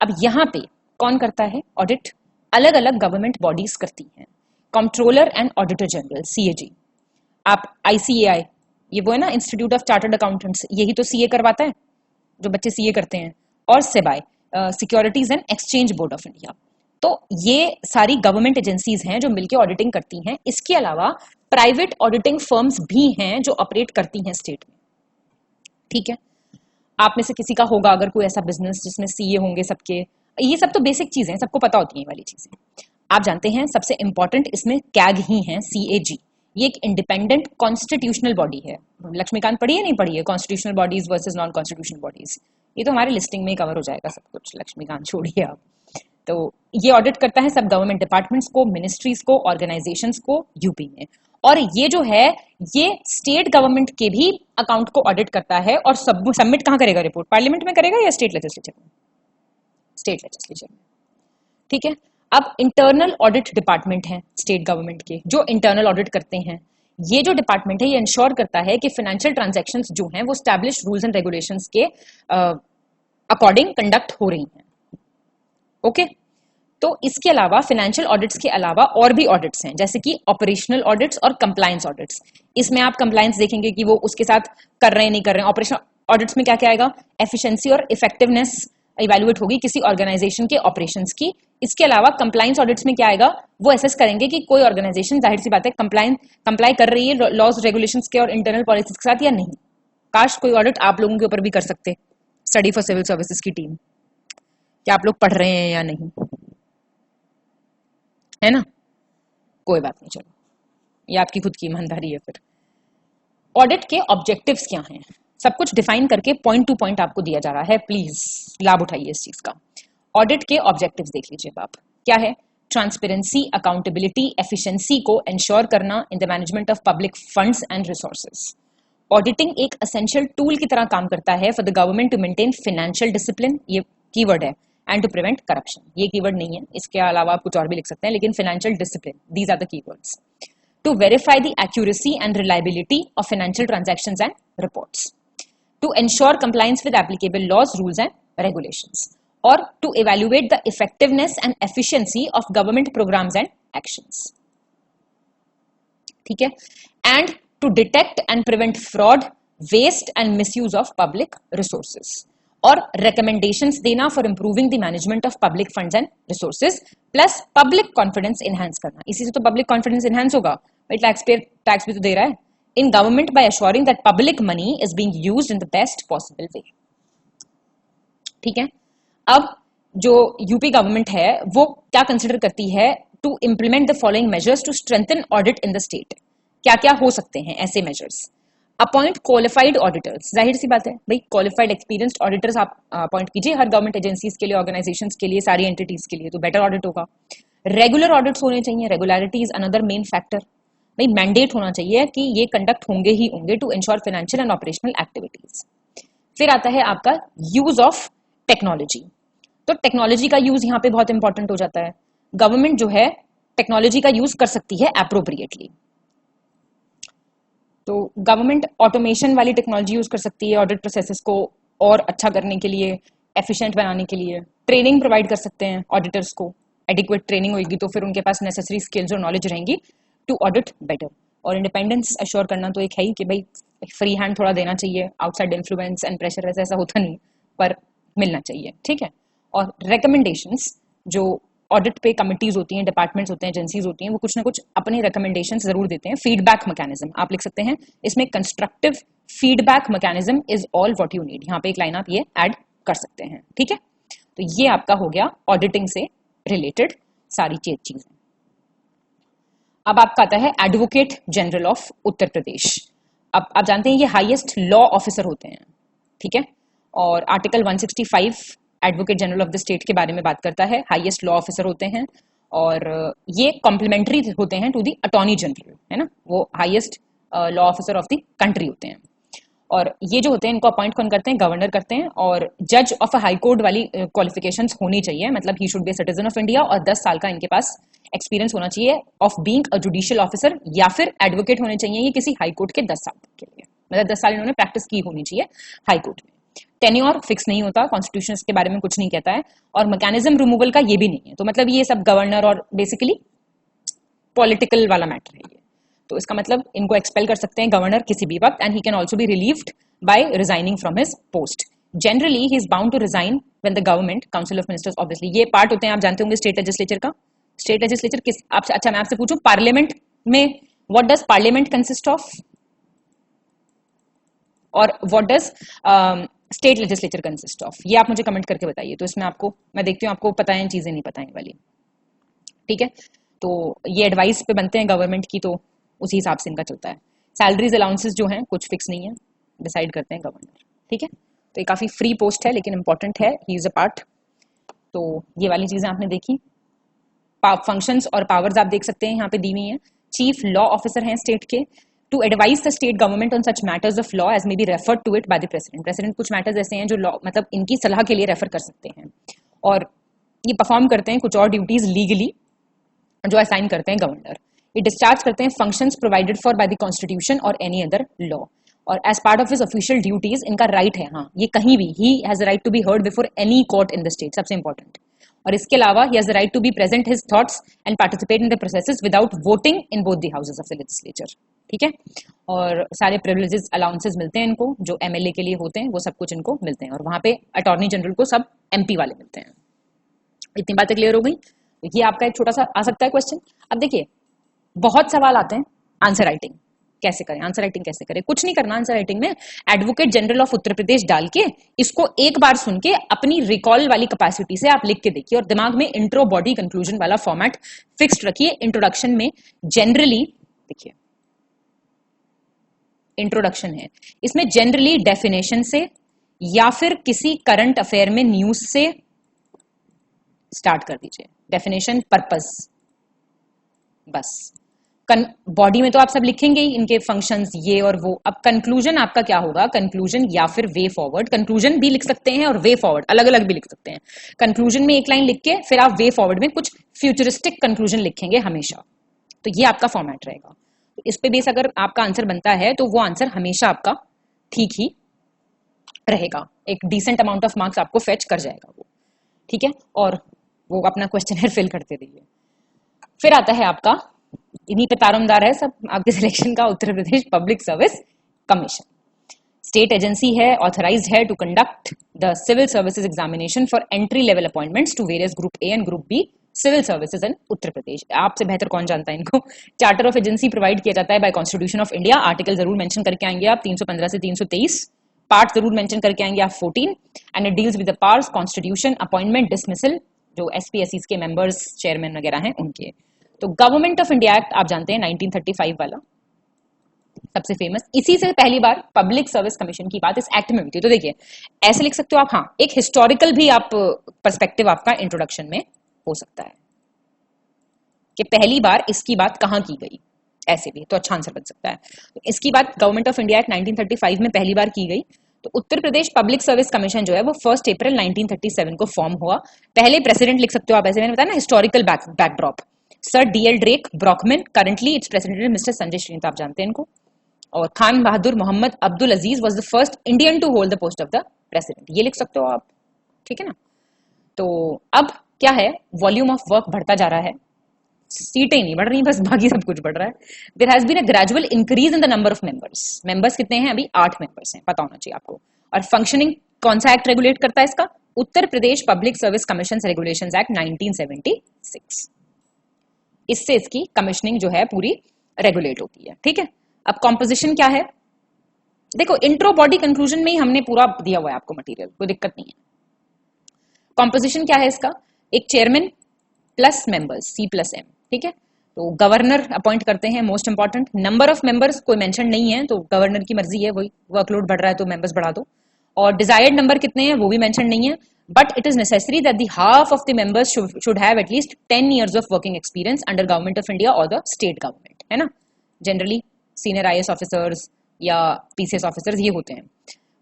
अब यहाँ पे कौन करता है ऑडिट? अलग अलग गवर्नमेंट बॉडीज करती हैं। Controller and auditor general, CAG. आप आईसीएआई, ये वो है ना, इंस्टीट्यूट ऑफ चार्टर्ड अकाउंटेंट्स, यही तो सीए करवाता है, जो बच्चे सीए करते हैं। और SEBI, securities and exchange board of India. तो ये सारी गवर्नमेंट एजेंसीज हैं जो मिलकर ऑडिटिंग करती हैं। इसके अलावा प्राइवेट ऑडिटिंग फर्म्स भी हैं जो ऑपरेट करती हैं स्टेट में। ठीक है, आप में से किसी का होगा अगर कोई ऐसा बिजनेस जिसमें सीए होंगे सबके। ये सब तो बेसिक चीजें हैं, सबको पता होती है ये वाली चीजें। आप जानते हैं सबसे इंपॉर्टेंट इसमें कैग ही है, सीएजी। ये एक इंडिपेंडेंट कॉन्स्टिट्यूशनल बॉडी है। लक्ष्मीकांत पढ़ी है नहीं पढ़ी है? Constitutional bodies versus non constitutional bodies, ये तो हमारे लिस्टिंग में कवर हो जाएगा सब कुछ, लक्ष्मीकांत छोड़िए आप। तो ये ऑडिट करता है सब गवर्नमेंट डिपार्टमेंट्स को, मिनिस्ट्रीज को, ऑर्गेनाइजेशंस को यूपी में। और ये जो है ये स्टेट गवर्नमेंट के भी अकाउंट को ऑडिट करता है। और सबमिट कहाँ करेगा रिपोर्ट? पार्लियामेंट में करेगा या स्टेट लेजिस्लेचर में? स्टेट लेजिस्लेचर में। ठीक है, अब इंटरनल ऑडिट डिपार्टमेंट है स्टेट गवर्नमेंट के जो इंटरनल ऑडिट करते हैं। ये जो डिपार्टमेंट है ये इंश्योर करता है कि फाइनेंशियल ट्रांजैक्शंस जो हैं वो एस्टैब्लिश रूल्स एंड रेगुलेशंस के अकॉर्डिंग कंडक्ट हो रही हैं। ओके, तो इसके अलावा फाइनेंशियल ऑडिट्स के अलावा और भी ऑडिट्स हैं, जैसे कि ऑपरेशनल ऑडिट्स और कंप्लायंस ऑडिट्स। इसमें आप कंप्लायंस देखेंगे कि वो उसके साथ कर रहे हैं नहीं कर रहे हैं। ऑपरेशनल ऑडिट्स में क्या क्या आएगा? एफिशिएंसी और इफेक्टिवनेस इवैल्यूएट होगी किसी ऑर्गेनाइजेशन के ऑपरेशंस की। इसके अलावा कंप्लायंस ऑडिट्स में क्या आएगा? वो असेस करेंगे कि कोई ऑर्गेनाइजेशन, जाहिर सी बात है, कंप्लाई कर रही है लॉज, रेगुलेशंस के और इंटरनल पॉलिसीज के साथ या नहीं। काश कोई ऑडिट आप लोगों के ऊपर भी कर सकते, स्टडी फॉर सिविल सर्विसेज की टीम, कि आप लोग पढ़ रहे हैं या नहीं, है ना? कोई बात नहीं, चलो ये आपकी खुद की ईमानदारी है। फिर ऑडिट के ऑब्जेक्टिव्स क्या हैं? सब कुछ डिफाइन करके पॉइंट टू पॉइंट आपको दिया जा रहा है, प्लीज लाभ उठाइए इस चीज का। ऑडिट के ऑब्जेक्टिव्स देख लीजिए आप, क्या है? ट्रांसपेरेंसी, अकाउंटेबिलिटी, एफिशिएंसी को एंश्योर करना in the management of public funds and resources. Auditing एक एसेंशियल टूल की तरह काम करता है for the government to maintain financial discipline, ये कीवर्ड है, एंड टू प्रिवेंट करप्शन, ये कीवर्ड नहीं है, इसके अलावा आप कुछ और भी लिख सकते हैं, लेकिन financial discipline, these are the keywords. To verify the accuracy and reliability of financial transactions and reports, to ensure compliance with applicable laws, rules and regulations, or to evaluate the effectiveness and efficiency of government programs and actions. ठीक है, and to detect and prevent fraud, waste and misuse of public resources, और recommendations देना for improving the management of public funds and resources, plus public confidence enhance करना। इसी से तो public confidence enhance होगा, भाई taxpayer tax भी तो दे रहा है in government by assuring that public money is being used in the best possible way। ठीक है, अब जो यूपी गवर्नमेंट है वो क्या कंसिडर करती है? To implement the following measures to strengthen audit in the state. क्या क्या हो सकते हैं ऐसे मेजर्स? अपॉइंट क्वालिफाइड ऑडिटर्स, जाहिर सी बात है भाई, क्वालिफाइड एक्सपीरियंस्ड ऑडिटर्स आप अपॉइंट कीजिए हर गवर्नमेंट एजेंसीज के लिए, ऑर्गेनाइजेशंस के लिए, सारी एंटिटीज के लिए, तो बेटर ऑडिट होगा। रेगुलर ऑडिट्स होने चाहिए, regularity is another main factor. भाई मैंडेट होना चाहिए कि ये कंडक्ट होंगे ही होंगे to ensure financial and operational activities. फिर आता है आपका यूज ऑफ टेक्नोलॉजी। तो टेक्नोलॉजी का यूज यहाँ पे बहुत इंपॉर्टेंट हो जाता है। गवर्नमेंट जो है टेक्नोलॉजी का यूज कर सकती है एप्रोप्रिएटली। तो गवर्नमेंट ऑटोमेशन वाली टेक्नोलॉजी यूज कर सकती है ऑडिट प्रोसेसेस को और अच्छा करने के लिए, एफिशिएंट बनाने के लिए। ट्रेनिंग प्रोवाइड कर सकते हैं ऑडिटर्स को, एडिक्वेट ट्रेनिंग होगी तो फिर उनके पास नेसेसरी स्किल्स और नॉलेज रहेंगी टू ऑडिट बेटर। और इंडिपेंडेंस अश्योर करना तो एक है ही कि भाई फ्री हैंड थोड़ा देना चाहिए, आउटसाइड इन्फ्लुएंस एंड प्रेशर वैसे ऐसा होता नहीं पर मिलना चाहिए। ठीक है, और रिकमेंडेशंस, जो ऑडिट पे कमिटीज होती हैं, डिपार्टमेंट्स होते हैं, एजेंसीज होती हैं, वो कुछ ना कुछ अपने रिकमेंडेशंस जरूर देते हैं। फीडबैक मैकेनिज्म आप लिख सकते हैं इसमें, constructive feedback mechanism is all what you need. यहाँ पे एक लाइन आप ये ऐड कर सकते हैं। ठीक है, तो ये आपका हो गया ऑडिटिंग से रिलेटेड सारी चीजें। अब आपका आता है एडवोकेट जनरल ऑफ उत्तर प्रदेश। अब आप जानते हैं ये हाईएस्ट लॉ ऑफिसर होते हैं, ठीक है, और article 165 advocate general of the state के बारे में बात करता है। हाईएस्ट लॉ ऑफिसर होते हैं और ये कॉम्प्लीमेंट्री होते हैं टू द अटॉर्नी जनरल, है ना, वो highest law officer of the country होते हैं। और ये जो होते हैं इनको अपॉइंट कौन करते हैं? गवर्नर करते हैं। और जज ऑफ अ हाई कोर्ट वाली क्वालिफिकेशंस होनी चाहिए, मतलब he should be citizen of India और 10 साल का इनके पास एक्सपीरियंस होना चाहिए of being a judicial officer, या फिर एडवोकेट होने चाहिए ये किसी हाई कोर्ट के 10 साल तक के लिए, मतलब 10 साल इन्होंने प्रैक्टिस की होनी चाहिए हाई कोर्ट में। टेन्योर फिक्स नहीं होता, कॉन्स्टिट्यूशन इसके बारे में कुछ नहीं कहता है, और मैकेनिज्म रिमूवल का ये भी नहीं है। तो मतलब ये सब गवर्नर और बेसिकली पॉलिटिकल वाला मैटर है ये। तो इसका मतलब इनको एक्सपेल कर सकते हैं गवर्नर किसी भी वक्त, and he can also be relieved by resigning from his post. Generally he is bound to resign when the government council of ministers, obviously ये पार्ट होते हैं, आप जानते होंगे स्टेट लेजिस्लेचर का। स्टेट लेजिस्लेचर किस आपसे, अच्छा मैं आपसे पूछूं पार्लियामेंट में what does parliament consist of और what does state legislature consist of, ये आप मुझे कमेंट करके बताइए। तो इसमें आपको मैं देखती हूँ आपको पता है चीजें नहीं पता है वाली, ठीक है। तो ये एडवाइस पे बनते हैं गवर्नमेंट की, तो उसी हिसाब से इनका चलता है। सैलरीज अलाउंसेस जो हैं कुछ फिक्स नहीं है, डिसाइड करते हैं गवर्नर, ठीक है। तो ये काफी फ्री पोस्ट है लेकिन इंपॉर्टेंट है, ही इज अ पार्ट। तो ये वाली चीजें आपने देखी। फंक्शंस और पावर्स आप देख सकते हैं यहाँ पे दी हुई हैं। चीफ लॉ ऑफिसर हैं स्टेट के, to advise the state government on such matters of law as may be referred to it by the president. President कुछ मैटर्स ऐसे हैं जो लॉ मतलब इनकी सलाह के लिए रेफर कर सकते हैं, और ये परफॉर्म करते हैं कुछ और ड्यूटीज लीगली जो असाइन करते हैं गवर्नर। ये डिस्चार्ज करते हैं functions provided for by the constitution और एनी अदर लॉ, और as part of his official duties इनका राइट है, हाँ ये कहीं भी he has right to be heard before any court in the state, सबसे इंपॉर्टेंट। और इसके अलावा he has the right to be present his thoughts and participate in the processes without voting in both the houses of the legislature, ठीक है। और सारे privileges allowances मिलते हैं इनको जो एमएलए के लिए होते हैं, वो सब कुछ इनको मिलते हैं, और वहां पे अटॉर्नी जनरल को सब एमपी वाले मिलते हैं। इतनी बातें क्लियर हो गई। ये आपका एक छोटा सा आ सकता है क्वेश्चन। अब देखिए बहुत सवाल आते हैं आंसर राइटिंग कैसे करें, आंसर राइटिंग कैसे करें। कुछ नहीं करना आंसर राइटिंग में, एडवोकेट जनरल ऑफ उत्तर प्रदेश डाल के इसको एक बार सुन के अपनी रिकॉल वाली कैपेसिटी से आप लिख के देखिए, और दिमाग में इंट्रो बॉडी कंक्लूजन वाला फॉर्मेट फिक्स्ड रखिए। इंट्रोडक्शन में जनरली देखिए इंट्रोडक्शन है, इसमें जनरली डेफिनेशन से या फिर किसी करंट अफेयर में न्यूज से स्टार्ट कर दीजिए। डेफिनेशन, पर्पस, बस। बॉडी में तो आप सब लिखेंगे ही इनके फंक्शंस ये और वो। अब कंक्लूजन आपका क्या होगा? कंक्लूजन या फिर वे फॉरवर्ड, कंक्लूजन भी लिख सकते हैं और वे फॉरवर्ड अलग अलग भी लिख सकते हैं। कंक्लूजन में एक लाइन लिख के फिर आप वे फॉरवर्ड में कुछ फ्यूचरिस्टिक कंक्लूजन लिखेंगे हमेशा। तो ये आपका फॉर्मेट रहेगा। तो इस पे बेस अगर आपका आंसर बनता है तो वो आंसर हमेशा आपका ठीक ही रहेगा, एक डिसेंट अमाउंट ऑफ मार्क्स आपको फेच कर जाएगा वो, ठीक है। और वो अपना क्वेश्चन फिल करते रहिए। फिर आता है आपका, इन्हीं पे तारमदार है सब आपके सिलेक्शन का, Uttar Pradesh public service commission. State agency है, ऑथराइज्ड है to conduct the civil services examination for entry level appointments to various group A and group B civil services in Uttar Pradesh. आपसे बेहतर कौन जानता है इनको। चार्टर ऑफ एजेंसी प्रोवाइड किया जाता है bye constitution of India. Article जरूर मेंशन करके आएंगे आप, 315 से 323। पार्ट जरूर मेंशन करके आएंगे आप 14, and it deals with the powers, constitution, appointment, dismissal, जो एसपीएससी के मेंबर्स, चेयरमैन वगैरह हैं उनके। तो गवर्नमेंट ऑफ इंडिया एक्ट आप जानते हैं 1935 वाला, सबसे फेमस। इसी से पहली बार पब्लिक सर्विस कमीशन की बात इस एक्ट में हुई थी। तो देखिए ऐसे लिख सकते हो आप, हाँ एक हिस्टोरिकल भी आप पर्सपेक्टिव आपका इंट्रोडक्शन में हो सकता है कि पहली बार इसकी बात कहां की गई, ऐसे भी तो अच्छा आंसर बन सकता है। तो इसकी बात गवर्नमेंट ऑफ इंडिया एक्ट 1935 में पहली बार की गई। तो उत्तर प्रदेश पब्लिक सर्विस कमीशन जो है वो 1 अप्रैल 1937 को फॉर्म हुआ। पहले प्रेसिडेंट लिख सकते हो आप, ऐसे मैंने बताया ना, historical backdrop, sir DL Drake Brockman, currently it's president mister Sanjay Srinivas, आप जानते हैं इनको। और Khan Bahadur Mohammad Abdul Aziz was the first Indian to hold the post of the president, ये लिख सकते हो आप, ठीक है ना। तो अब क्या है, वॉल्यूम ऑफ वर्क बढ़ता जा रहा है, सीटें नहीं बढ़ रही बस, बाकी सब कुछ बढ़ रहा है। There has been a gradual increase in the number of members. Members कितने हैं अभी? 8 मेंबर्स हैं, पता होना चाहिए आपको। और फंक्शनिंग कौन सा एक्ट रेगुलेट करता है इसका? Uttar Pradesh public service commission regulations act 1976। इससे इसकी कमिश्निंग जो है पूरी रेगुलेट होती है, ठीक है। अब कॉम्पोजिशन क्या है, देखो इंट्रो बॉडी कंक्लूजन में ही हमने पूरा दिया हुआ है आपको मटेरियल, कोई दिक्कत नहीं है। कॉम्पोजिशन क्या है इसका, एक चेयरमैन प्लस मेंबर्स C+M, ठीक है। तो गवर्नर अपॉइंट करते हैं, most important. Number of members कोई मेंशन नहीं है, तो गवर्नर की मर्जी है, वही वर्कलोड बढ़ रहा है तो मेंबर्स बढ़ा दो। और डिजायर्ड नंबर कितने हैं वो भी मेंशन नहीं है, but it is necessary that the half of the members should have at least 10 years of working experience under government of India और द स्टेट गवर्नमेंट, है ना। जनरली सीनियर IAS ऑफिसर्स या PCS ऑफिसर्स ये होते हैं।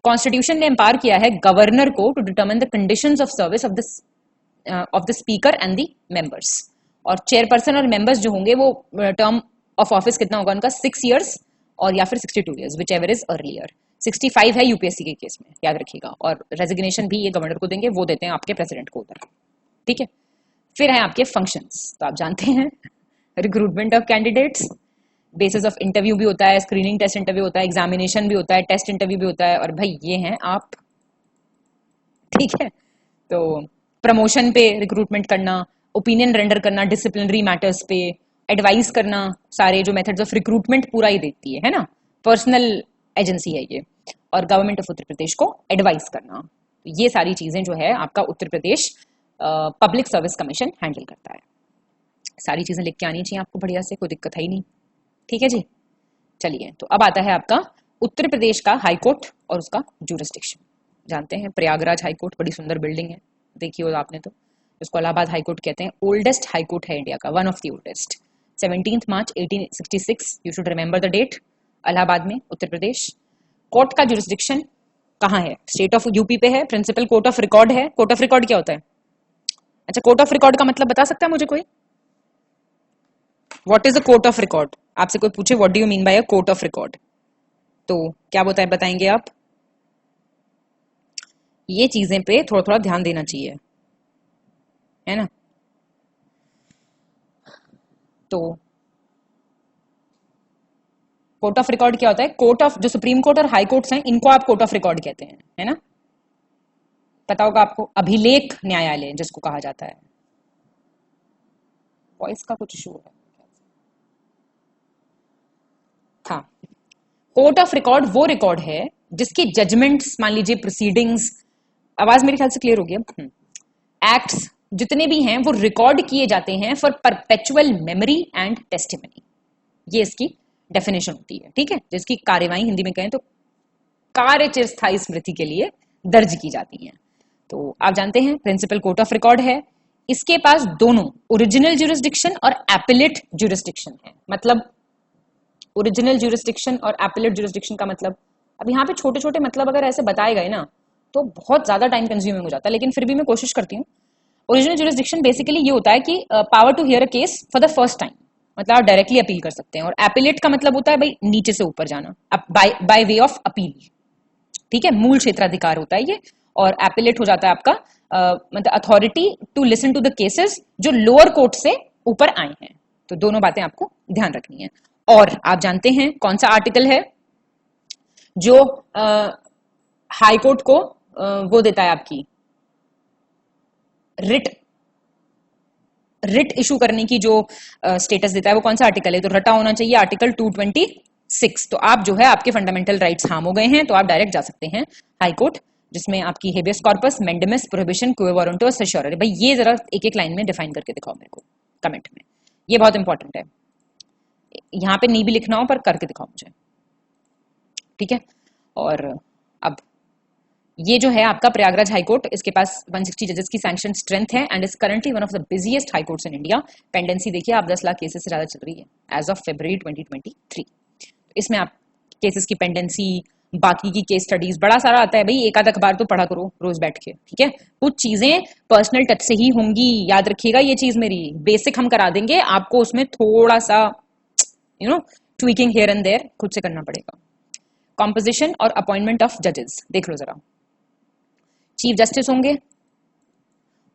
Constitution ने empower किया है गवर्नर को to determine the conditions of service of the speaker and the members. और चेयरपर्सन और मेंबर्स जो होंगे वो टर्म ऑफ ऑफिस कितना होगा उनका, 6 years और या फिर 62 years, which ever is earlier. 65 है यूपीएससी के केस में, याद रखिएगा। और रेजिग्नेशन भी ये गवर्नर को देंगे, वो देते हैं आपके प्रेसिडेंट को उधर, ठीक है। फिर है आपके फंक्शंस, तो आप जानते हैं recruitment of candidates, basis of interview भी होता है, स्क्रीनिंग टेस्ट इंटरव्यू होता है, एग्जामिनेशन भी होता है, टेस्ट इंटरव्यू भी होता है, और भाई ये हैं आप, ठीक है। तो प्रमोशन पे रिक्रूटमेंट करना, ओपिनियन रेंडर करना डिसिप्लिनरी मैटर्स पे, एडवाइस करना, सारे जो मेथड्स ऑफ रिक्रूटमेंट पूरा ही देती है ना, पर्सनल एजेंसी है ये। और गवर्नमेंट ऑफ उत्तर प्रदेश को एडवाइस करना, तो ये सारी चीजें जो है आपका उत्तर Pradesh public service commission handle करता है। सारी चीजें लिख के आनी चाहिए आपको बढ़िया से, कोई दिक्कत है ही नहीं, ठीक है जी। चलिए, तो अब आता है आपका उत्तर प्रदेश का हाई कोर्ट और उसका जूरिस्डिक्शन। जानते हैं प्रयागराज हाई कोर्ट, बड़ी सुंदर बिल्डिंग है, देखिए आपने तो, इसको इलाहाबाद हाई कोर्ट कहते हैं। ओल्डेस्ट हाई कोर्ट है इंडिया का, one of the oldest. 17 March 1866, you should remember the date, Allahabad में, उत्तर प्रदेश। कोर्ट का जुरिस्डिक्शन कहाँ है, स्टेट ऑफ यूपी पे है। प्रिंसिपल कोर्ट ऑफ रिकॉर्ड है। कोर्ट ऑफ रिकॉर्ड क्या होता है? अच्छा, कोर्ट ऑफ रिकॉर्ड का मतलब बता सकता है मुझे कोई? What is a court of record? आपसे कोई पूछे what do you mean by a court of record, तो क्या बताएंगे आप? ये चीजें पे थोड़ा थोड़ा ध्यान देना चाहिए, है ना। तो कोर्ट ऑफ रिकॉर्ड क्या होता है? कोर्ट ऑफ, जो सुप्रीम कोर्ट और हाई कोर्ट्स हैं, इनको आप कोर्ट ऑफ रिकॉर्ड कहते हैं, है ना, पता होगा आपको। अभिलेख न्यायालय जिसको कहा जाता है। वॉइस का कुछ इशू है, हाँ। कोर्ट ऑफ रिकॉर्ड वो रिकॉर्ड है जिसकी जजमेंट्स, मान लीजिए प्रोसीडिंग्स, आवाज मेरे ख्याल से क्लियर होगी अब, एक्ट्स जितने भी हैं वो रिकॉर्ड किए जाते हैं for perpetual memory and testimony, ये इसकी डेफिनेशन होती है, ठीक है। जिसकी कार्यवाही हिंदी में कहें तो कार्य चिरस्थायी स्मृति के लिए दर्ज की जाती हैं। तो आप जानते हैं प्रिंसिपल कोर्ट ऑफ रिकॉर्ड है, इसके पास दोनों ओरिजिनल ज्यूरिसडिक्शन और एपिलेट ज्यूरिसडिक्शन है। मतलब ओरिजिनल ज्यूरिसडिक्शन और एपिलेट ज्यूरिसडिक्शन का मतलब, अब यहाँ पे छोटे छोटे मतलब अगर ऐसे बताए गए ना तो बहुत ज्यादा टाइम कंज्यूमिंग हो जाता है, लेकिन फिर भी मैं कोशिश करती हूँ। ओरिजिनल ज्यूरिसडिक्शन बेसिकली ये होता है कि power to hear a case for the first time, मतलब आप डायरेक्टली अपील कर सकते हैं। और एपिलेट का मतलब होता है भाई नीचे से ऊपर जाना, बाय वे ऑफ अपील, ठीक है, मूल क्षेत्राधिकार होता है ये। और एपिलेट हो जाता है आपका मतलब authority to listen to the cases जो लोअर कोर्ट से ऊपर आए हैं। तो दोनों बातें आपको ध्यान रखनी है। और आप जानते हैं कौन सा आर्टिकल है जो हाई कोर्ट को वो देता है आपकी रिट इशू करने की जो स्टेटस देता है, वो कौन सा आर्टिकल है? तो रटा होना चाहिए आर्टिकल 226। तो आप जो है आपके फंडामेंटल राइट्स हार्म हो गए हैं तो आप डायरेक्ट जा सकते हैं हाई कोर्ट, जिसमें आपकी हेबियस कॉर्पस, मेंडेमिस, प्रोहिबिशन, क्वे वारंट और सेश्योररी। भाई ये जरा एक एक लाइन में डिफाइन करके दिखाओ मेरे को कमेंट में, ये बहुत इंपॉर्टेंट है। यहां पे नहीं भी लिखना हो पर करके दिखाओ मुझे, ठीक है। और अब ये जो है आपका प्रयागराज हाई कोर्ट, इसके पास 160 जजेस की सैंक्शन स्ट्रेंथ है and is currently one of the busiest high courts in India. Pendency देखिए आप 10 लाख केसेस से ज्यादा चल रही है एज ऑफ फरवरी 2023। इसमें आप केसेस की पेंडेंसी, बाकी की केस स्टडीज, बड़ा सारा आता है भाई, एक आध अखबार तो पढ़ा करो रोज बैठ के, ठीक है। कुछ चीजें पर्सनल टच से ही होंगी, याद रखिएगा ये चीज मेरी। बेसिक हम करा देंगे, आपको उसमें थोड़ा सा ट्वीकिंग हियर एंड देयर खुद से करना पड़ेगा। कॉम्पोजिशन और अपॉइंटमेंट ऑफ जजेस देख लो जरा। चीफ जस्टिस होंगे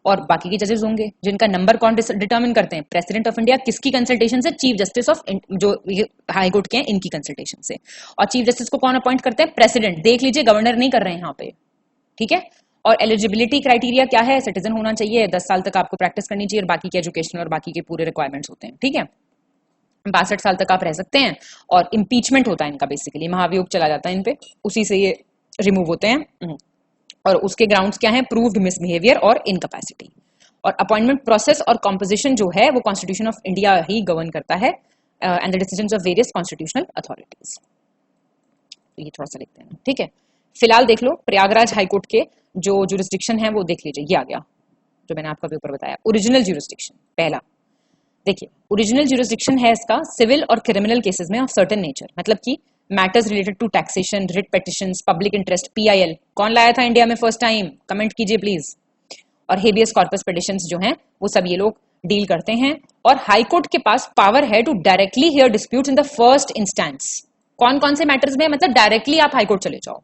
और बाकी के जजेस होंगे, जिनका नंबर कौन डिटरमिन करते हैं? President of India. किसकी कंसल्टेशन से? चीफ जस्टिस ऑफ जो हाई कोर्ट के हैं इनकी कंसल्टेशन से। और चीफ जस्टिस को कौन अपॉइंट करते हैं? प्रेसिडेंट। देख लीजिए गवर्नर नहीं कर रहे हैं यहाँ पे, ठीक है। और एलिजिबिलिटी क्राइटेरिया क्या है? सिटीजन होना चाहिए, 10 साल तक आपको प्रैक्टिस करनी चाहिए, और बाकी के एजुकेशन और बाकी के पूरे रिक्वायरमेंट्स होते हैं, ठीक है। 62 साल तक आप रह सकते हैं। और इम्पीचमेंट होता है इनका, बेसिकली महाभियोग चला जाता है इन पे, उसी से ये रिमूव होते हैं। और उसके ग्राउंड्स क्या हैं? प्रूव्ड मिसबिहेवियर और इनकैपेसिटी। और अपॉइंटमेंट प्रोसेस और कॉम्पोजिशन जो है वो constitution of India he govern करता है and the decisions of various constitutional authorities. तो ये थोड़ा सा लिखते हैं, ठीक है। फिलहाल देख लो प्रयागराज हाईकोर्ट के जो जुरिस्डिक्शन है वो देख लीजिए, ये आ गया जो मैंने आपका ऊपर बताया। ओरिजिनल जुरिस्डिक्शन पहला देखिए, ओरिजिनल जुरिस्डिक्शन है इसका सिविल और क्रिमिनल केसेस में ऑफ सर्टेन नेचर, मतलब कि matters related to taxation, writ petitions, public interest, PIL. कौन लाया था इंडिया में फर्स्ट टाइम? कमेंट कीजिए प्लीज। और हेबियस कॉर्पस पिटिशंस जो हैं वो सब ये लोग डील करते हैं। और हाई कोर्ट के पास पावर है to directly hear disputes in the first instance. कौन कौन से मैटर्स में? मतलब डायरेक्टली आप हाई कोर्ट चले जाओ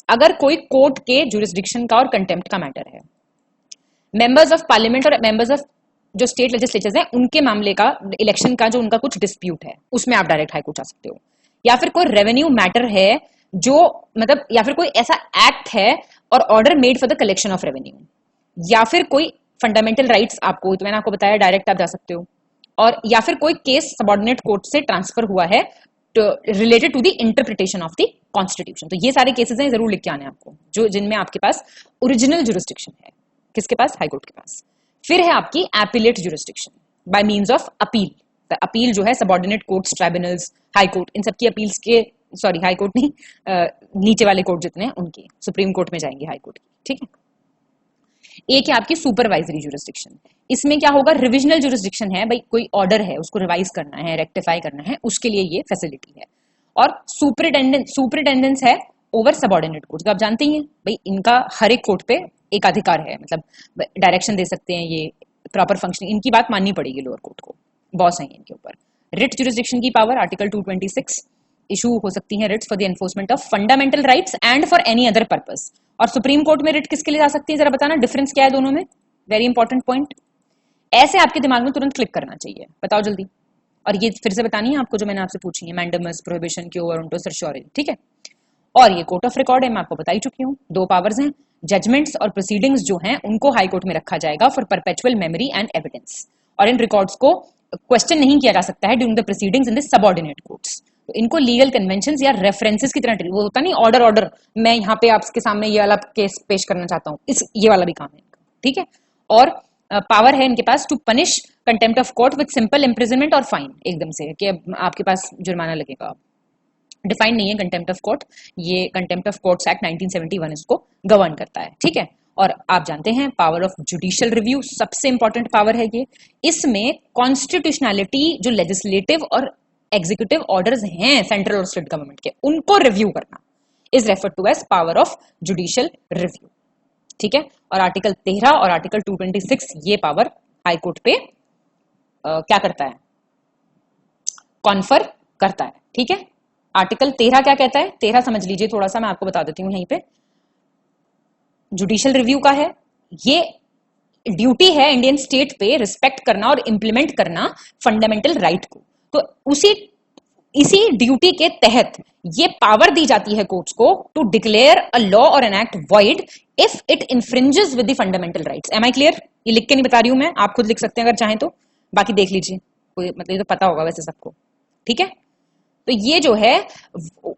अगर कोई कोर्ट के जुरिस्डिक्शन का और कंटेम्प्ट का मैटर है। मेंबर्स ऑफ पार्लियामेंट और मेंबर्स ऑफ जो स्टेट लेजिस्लेचर्स हैं उनके मामले का, इलेक्शन का जो उनका कुछ डिस्प्यूट है, उसमें आप डायरेक्ट हाई कोर्ट जा सकते हो। या फिर कोई रेवेन्यू मैटर है जो मतलब, या फिर कोई ऐसा एक्ट है और order made for the collection of revenue, या फिर कोई फंडामेंटल राइट्स आपको, तो मैंने आपको बताया डायरेक्ट आप जा सकते हो। और या फिर कोई केस सबऑर्डिनेट कोर्ट से ट्रांसफर हुआ है related to the interpretation of the constitution. तो ये सारे केसेस हैं, जरूर लिख के आने आपको, जो जिनमें आपके पास ओरिजिनल जुरिस्डिक्शन है। किसके पास? हाई कोर्ट के पास। फिर है आपकी appellate jurisdiction by means of appeal. Appeal जो है subordinate courts, tribunals, high court, इन सबकी अपील्स के, सॉरी हाई कोर्ट नहीं, नीचे वाले कोर्ट जितने हैं उनकी, सुप्रीम कोर्ट में जाएंगे हाई कोर्ट की, ठीक है। एक है आपकी सुपरवाइजरी जुरिस्डिक्शन। इसमें क्या होगा? रिविजनल जुरिस्डिक्शन है, भाई कोई ऑर्डर है उसको रिवाइज करना है, रेक्टिफाई करना है, उसके लिए ये फैसिलिटी है। और सुपरिटेंडेंस है ओवर सबऑर्डिनेट कोर्ट। तो आप जानते ही हैं भाई इनका हर एक कोर्ट पे एक अधिकार है, मतलब डायरेक्शन दे सकते हैं, ये प्रॉपर फंक्शनिंग, इनकी बात माननी पड़ेगी लोअर कोर्ट को, बॉस है इनके ऊपर। रिट जुरिस्डिक्शन की पावर आर्टिकल 226, इशू हो सकती है Ritz for the enforcement of fundamental rights and for any other purpose. और सुप्रीम कोर्ट में रिट किसके लिए जा सकती है? जरा बताना डिफरेंस क्या है दोनों में, वेरी इंपॉर्टेंट पॉइंट। ऐसे आपके दिमाग में तुरंत क्लिक करना चाहिए, बताओ जल्दी। और ये फिर से बतानी है आपको जो मैंने आपसे पूछी है, मैंडेमस, प्रोहिबिशन, क्योर, उंटो, सर्श्योरी, ठीक है। और ये कोर्ट ऑफ रिकॉर्ड है, मैं आपको बता ही चुकी हूँ, दो पावर्स हैं। जजमेंट्स और प्रोसीडिंग्स जो हैं उनको हाई कोर्ट में रखा जाएगा for perpetual memory and evidence. और इन रिकॉर्ड्स को क्वेश्चन नहीं किया जा सकता है during the proceedings in the subordinate courts. तो इनको लीगल कन्वेंशंस या रेफरेंसेस की तरह, वो होता नहीं ऑर्डर मैं यहाँ पे आपके सामने ये वाला केस पेश करना चाहता हूँ, इस ये वाला भी काम है इनका, ठीक है। और पावर है इनके पास to punish contempt of court with simple imprisonment और फाइन, एकदम से कि आपके पास जुर्माना लगेगा। डिफाइंड नहीं है कंटेम्प्ट ऑफ कोर्ट, ये कंटेम्प्ट ऑफ कोर्ट्स एक्ट 1971 इसको गवर्न करता है, ठीक है। और आप जानते हैं पावर ऑफ जुडिशियल रिव्यू सबसे इंपॉर्टेंट पावर है ये। इसमें कॉन्स्टिट्यूशनैलिटी जो लेजिस्लेटिव और एग्जीक्यूटिव ऑर्डर्स हैं सेंट्रल और स्टेट गवर्नमेंट के, उनको रिव्यू करना is refer to as power of judicial review, ठीक है। और आर्टिकल 13 और आर्टिकल 226 ये पावर हाई कोर्ट पे क्या करता है? कॉन्फर करता है, ठीक है। आर्टिकल 13 क्या कहता है? 13 समझ लीजिए थोड़ा सा, मैं आपको बता देती हूँ यहीं पे। जुडिशियल रिव्यू का है, ये ड्यूटी है इंडियन स्टेट पे रिस्पेक्ट करना और इंप्लीमेंट करना फंडामेंटल राइट को। तो इसी ड्यूटी के तहत ये पावर दी जाती है कोर्ट्स को टू डिक्लेयर अ लॉ और an act void if it infringes with the fundamental rights. Am I clear? ये लिख के नहीं बता रही हूं मैं, आप खुद लिख सकते हैं अगर चाहें तो, बाकी देख लीजिए, कोई मतलब ये तो पता होगा वैसे सबको, ठीक है। तो ये जो है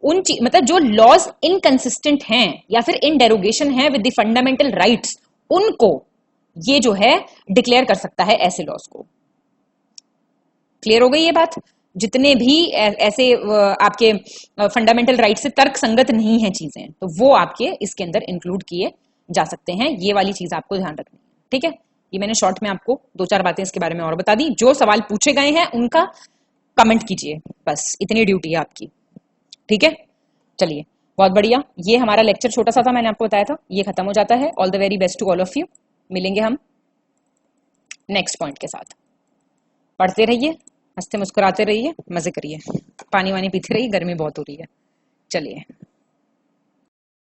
उन मतलब जो लॉज इनकंसिस्टेंट हैं या फिर इन डेरोगेशन है विद द फंडामेंटल राइट्स, उनको ये जो है डिक्लेयर कर सकता है ऐसे लॉज को। क्लियर हो गई ये बात? जितने भी ऐसे आपके फंडामेंटल राइट से तर्क संगत नहीं है चीजें, तो वो आपके इसके अंदर इंक्लूड किए जा सकते हैं। ये वाली चीज आपको ध्यान रखनी है, ठीक है। ये मैंने शॉर्ट में आपको 2-4 बातें इसके बारे में और बता दी। जो सवाल पूछे गए हैं उनका कमेंट कीजिए, बस इतनी ड्यूटी है आपकी, ठीक है। चलिए बहुत बढ़िया, ये हमारा लेक्चर छोटा सा था, मैंने आपको बताया था, ये खत्म हो जाता है। All the very best to all of you. मिलेंगे हम नेक्स्ट पॉइंट के साथ। पढ़ते रहिए, हंसते मुस्कुराते रहिए, मजे करिए, पानी वानी पीते रहिए, गर्मी बहुत हो रही है। चलिए।